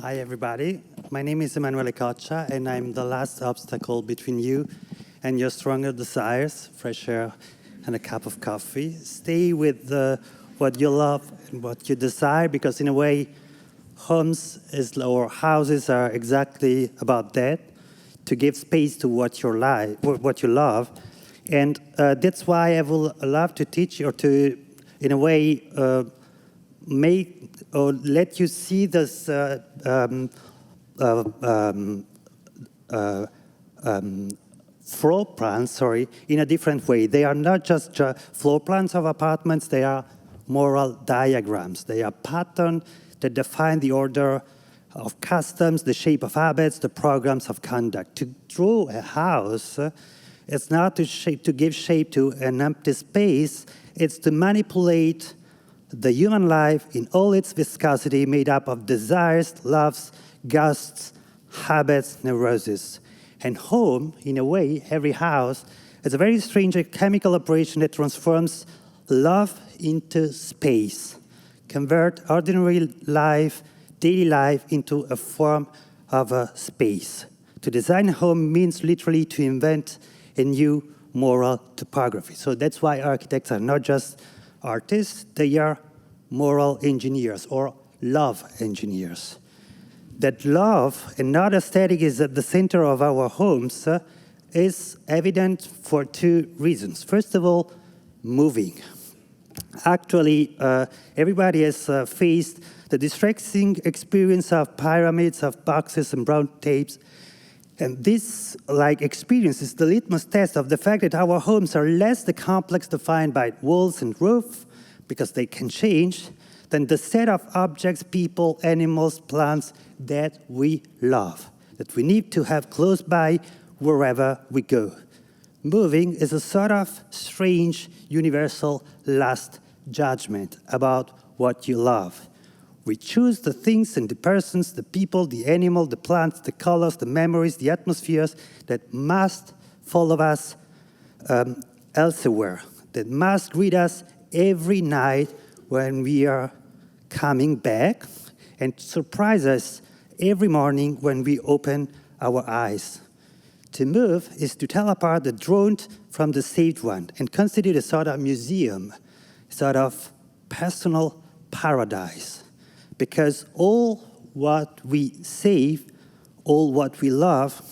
Hi, everybody. My name is Emanuele Coccia, and I'm the last obstacle between you and your stronger desires, fresh air and a cup of coffee. Stay with what you love and what you desire, because in a way, or houses are exactly about that, to give space to what you love. And that's why I would love to teach you, or to, in a way, make or let you see this floor plans, in a different way. They are not just floor plans of apartments, they are moral diagrams. They are patterns that define the order of customs, the shape of habits, the programs of conduct. To draw a house, it's not to give shape to an empty space, it's to manipulate the human life in all its viscosity, made up of desires, loves, gusts, habits, neuroses. And home, in a way, every house, is a very strange chemical operation that transforms love into space, convert ordinary life, daily life, into a form of a space. To design a home means literally to invent a new moral topography. So that's why architects are not just artists, they are moral engineers or love engineers. That love and not aesthetic is at the center of our homes is evident for two reasons. First of all, moving. Actually, everybody has faced the distressing experience of pyramids, of boxes and brown tapes. And this experience is the litmus test of the fact that our homes are less the complex defined by walls and roof, because they can change, than the set of objects, people, animals, plants that we love, that we need to have close by wherever we go. Moving is a sort of strange, universal last judgment about what you love. We choose the things and the persons, the people, the animal, the plants, the colors, the memories, the atmospheres that must follow us elsewhere, that must greet us every night when we are coming back, and surprise us every morning when we open our eyes. To move is to tell apart the drowned from the saved one and constitute a sort of museum, a sort of personal paradise. Because all what we save, all what we love,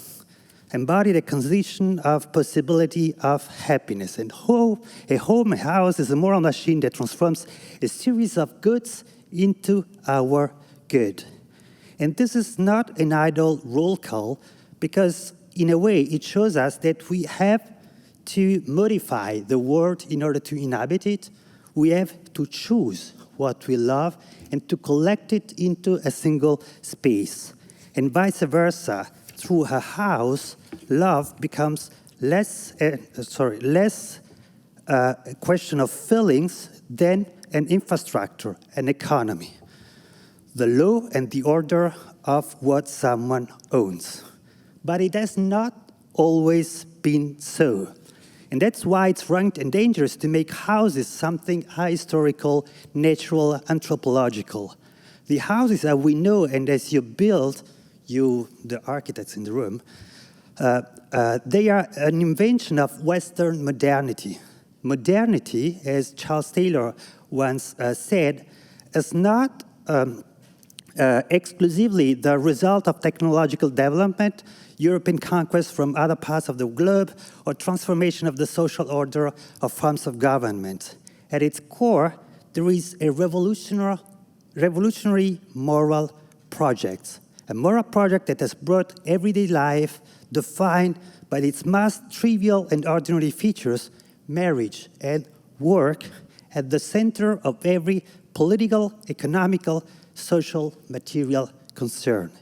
embody the condition of possibility of happiness. And a house is a moral machine that transforms a series of goods into our good. And this is not an idle roll call, because in a way it shows us that we have to modify the world in order to inhabit it. We have to choose what we love and to collect it into a single space. And vice versa, through a house, love becomes less a question of feelings than an infrastructure, an economy, the law and the order of what someone owns. But it has not always been so. And that's why it's wrong and dangerous to make houses something ahistorical, natural, anthropological. The houses that we know and as you build, the architects in the room, they are an invention of Western modernity. Modernity, as Charles Taylor once said, is not exclusively the result of technological development, European conquest from other parts of the globe, or transformation of the social order of forms of government. At its core, there is a revolutionary moral project, a moral project that has brought everyday life, defined by its most trivial and ordinary features, marriage and work, at the center of every political, economical, social, material concern.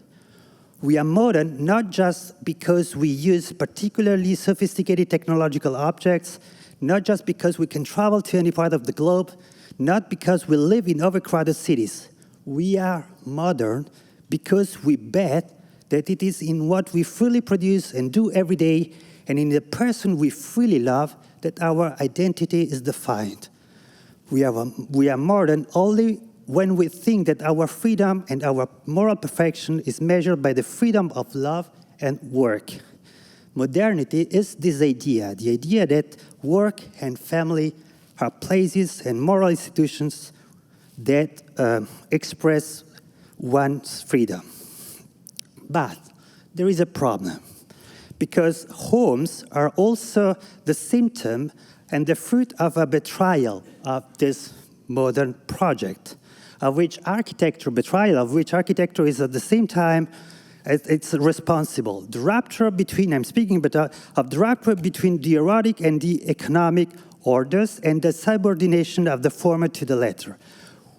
We are modern not just because we use particularly sophisticated technological objects, not just because we can travel to any part of the globe, not because we live in overcrowded cities. We are modern because we bet that it is in what we freely produce and do every day, and in the person we freely love, that our identity is defined. We are modern only when we think that our freedom and our moral perfection is measured by the freedom of love and work. Modernity is this idea, the idea that work and family are places and moral institutions that express one's freedom. But there is a problem, because homes are also the symptom and the fruit of a betrayal of this modern project, of which architecture is at the same time it's responsible. The rupture between, I'm speaking of the rupture between the erotic and the economic orders and the subordination of the former to the latter.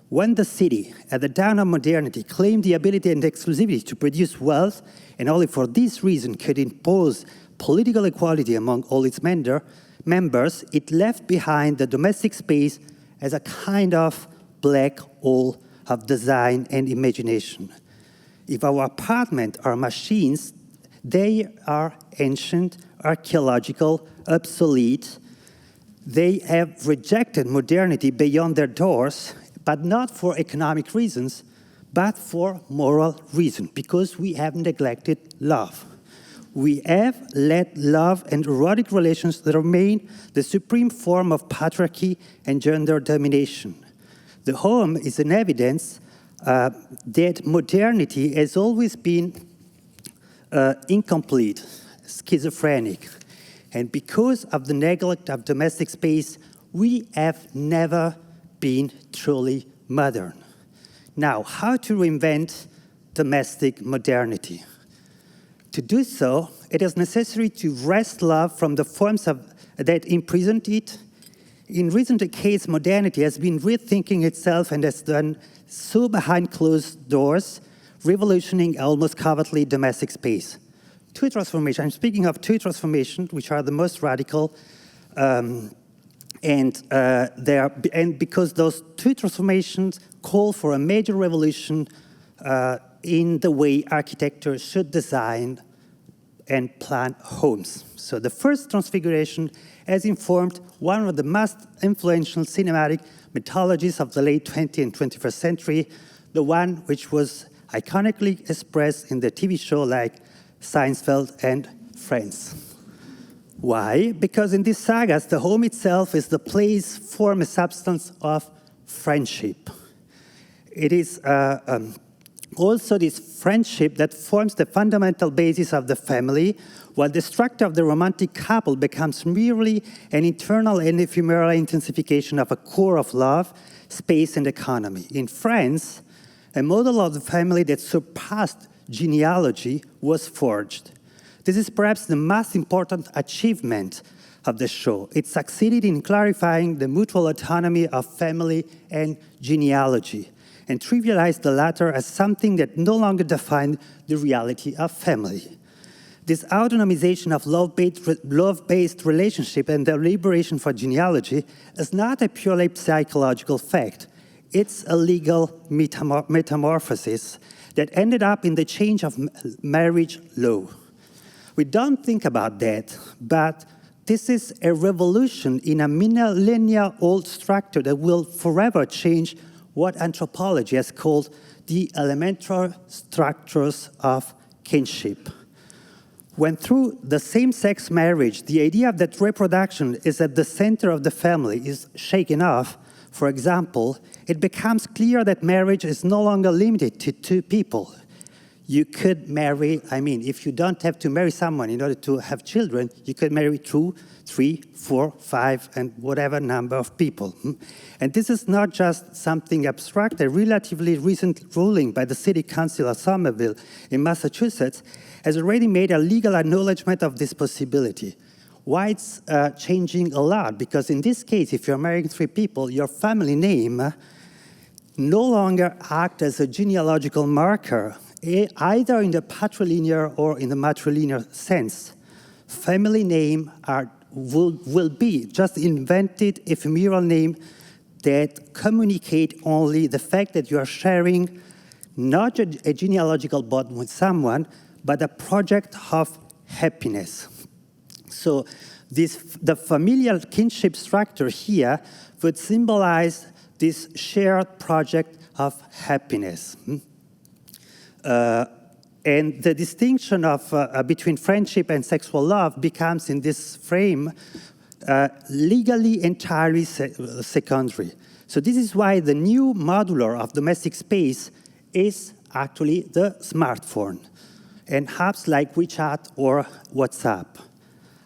When the city, at the dawn of modernity, claimed the ability and exclusivity to produce wealth, and only for this reason could impose political equality among all its members, it left behind the domestic space as a kind of black hole of design and imagination. If our apartments are machines, they are ancient, archaeological, obsolete. They have rejected modernity beyond their doors, but not for economic reasons, but for moral reasons, because we have neglected love. We have let love and erotic relations remain the supreme form of patriarchy and gender domination. The home is an evidence that modernity has always been incomplete, schizophrenic, and because of the neglect of domestic space, we have never been truly modern. Now, how to reinvent domestic modernity? To do so, it is necessary to wrest love from the forms that imprisoned it. In recent decades, modernity has been rethinking itself and has done so behind closed doors, revolutioning almost covertly domestic space. Two transformations, I'm speaking of two transformations, which are the most radical, and because those two transformations call for a major revolution in the way architecture should design and plan homes. So the first transfiguration has informed one of the most influential cinematic mythologies of the late 20th and 21st century, the one which was iconically expressed in the TV show like Seinfeld and Friends. Why? Because in these sagas, the home itself is the place, form, and substance of friendship. It is also this friendship that forms the fundamental basis of the family, while the structure of the romantic couple becomes merely an internal and ephemeral intensification of a core of love, space, and economy. In France, a model of the family that surpassed genealogy was forged. This is perhaps the most important achievement of the show. It succeeded in clarifying the mutual autonomy of family and genealogy, and trivialized the latter as something that no longer defined the reality of family. This autonomization of love-based relationship and the liberation for genealogy is not a purely psychological fact. It's a legal metamorphosis that ended up in the change of marriage law. We don't think about that, but this is a revolution in a millennia-old structure that will forever change what anthropology has called the elemental structures of kinship. When through the same-sex marriage, the idea that reproduction is at the center of the family is shaken off, for example, it becomes clear that marriage is no longer limited to two people. You could marry, if you don't have to marry someone in order to have children, you could marry 2, 3, 4, 5, and whatever number of people. And this is not just something abstract. A relatively recent ruling by the City Council of Somerville in Massachusetts has already made a legal acknowledgement of this possibility. Why it's changing a lot? Because in this case, if you're marrying 3 people, your family name no longer acts as a genealogical marker, either in the patrilinear or in the matrilinear sense. Family name will be just invented ephemeral name that communicate only the fact that you are sharing not a genealogical bond with someone, but a project of happiness. So the familial kinship structure here would symbolize this shared project of happiness. And the distinction of, between friendship and sexual love becomes, in this frame, legally entirely secondary. So this is why the new modular of domestic space is actually the smartphone and apps like WeChat or WhatsApp.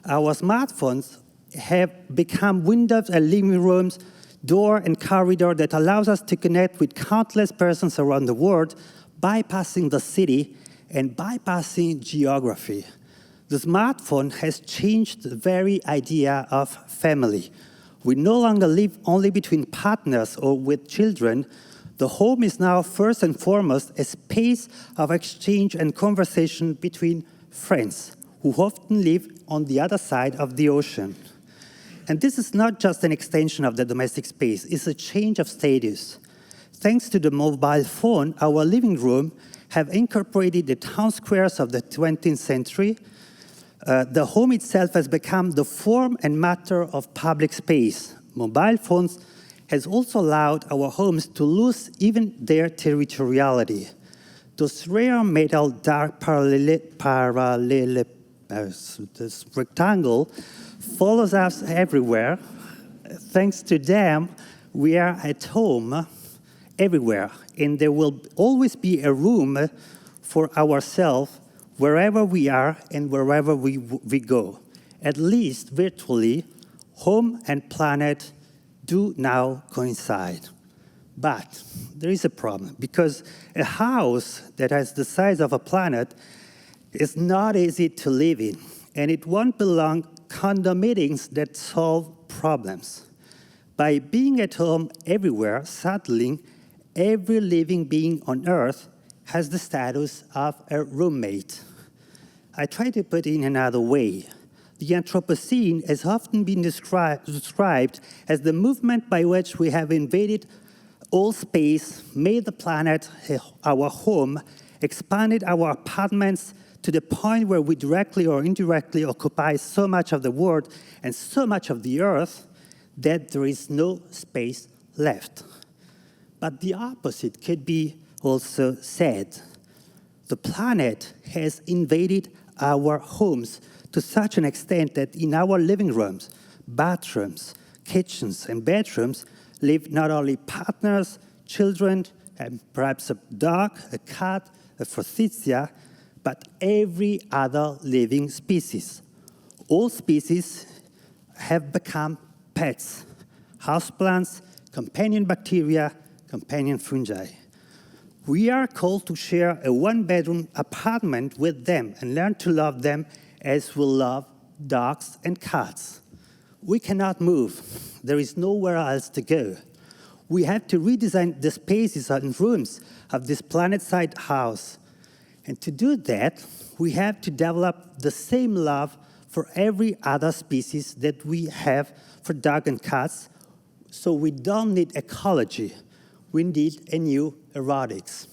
Our smartphones have become windows and living rooms, door and corridor that allows us to connect with countless persons around the world, bypassing the city and bypassing geography. The smartphone has changed the very idea of family. We no longer live only between partners or with children. The home is now first and foremost a space of exchange and conversation between friends who often live on the other side of the ocean. And this is not just an extension of the domestic space, it's a change of status. Thanks to the mobile phone, our living room have incorporated the town squares of the 20th century. The home itself has become the form and matter of public space. Mobile phones has also allowed our homes to lose even their territoriality. Those rare metal dark this rectangle follows us everywhere. Thanks to them, we are at home everywhere, and there will always be a room for ourselves wherever we are and wherever we go. At least virtually, home and planet do now coincide. But there is a problem, because a house that has the size of a planet is not easy to live in, and it won't belong condominiums that solve problems. By being at home everywhere, sadly, every living being on Earth has the status of a roommate. I try to put it in another way. The Anthropocene has often been described as the movement by which we have invaded all space, made the planet our home, expanded our apartments to the point where we directly or indirectly occupy so much of the world and so much of the Earth that there is no space left. But the opposite could be also said. The planet has invaded our homes to such an extent that in our living rooms, bathrooms, kitchens, and bedrooms live not only partners, children, and perhaps a dog, a cat, a forsythia, but every other living species. All species have become pets, houseplants, companion bacteria, companion fungi. We are called to share a one-bedroom apartment with them and learn to love them as we love dogs and cats. We cannot move. There is nowhere else to go. We have to redesign the spaces and rooms of this planet-side house. And to do that, we have to develop the same love for every other species that we have for dogs and cats. So we don't need ecology. We need a new erotics.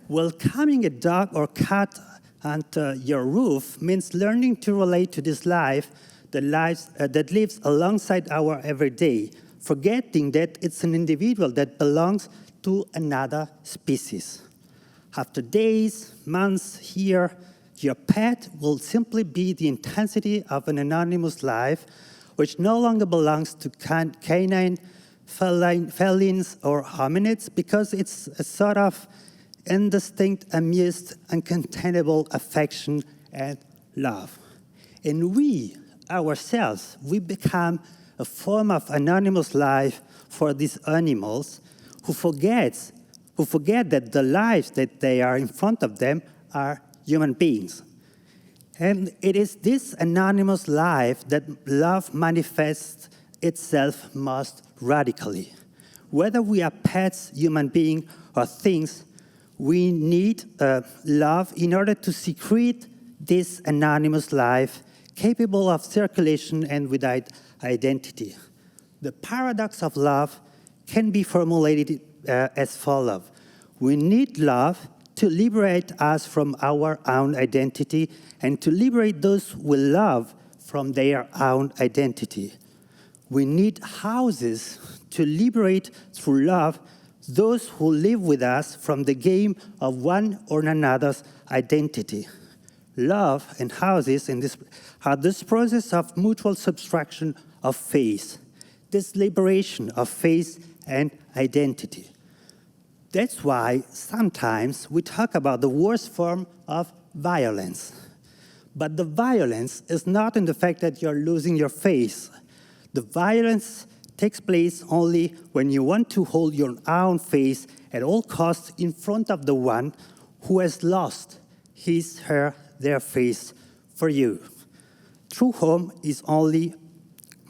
Welcoming a dog or cat under your roof means learning to relate to this life that lives alongside our everyday, forgetting that it's an individual that belongs to another species. After days, months, years, your pet will simply be the intensity of an anonymous life which no longer belongs to canine, felines, or hominids, because it's a sort of indistinct, amused, uncontainable affection and love. And we, ourselves, we become a form of anonymous life for these animals who forget that the lives that they are in front of them are human beings. And it is this anonymous life that love manifests itself most radically. Whether we are pets, human beings, or things, we need love in order to secrete this anonymous life capable of circulation and with identity. The paradox of love can be formulated as follows. We need love to liberate us from our own identity and to liberate those we love from their own identity. We need houses to liberate through love those who live with us from the game of one or another's identity. Love and houses are this process of mutual subtraction of face, this liberation of face and identity. That's why sometimes we talk about the worst form of violence. But the violence is not in the fact that you're losing your face. The violence takes place only when you want to hold your own face at all costs in front of the one who has lost his, her, their face for you. True home is only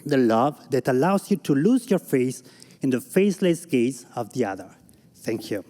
the love that allows you to lose your face in the faceless gaze of the other. Thank you.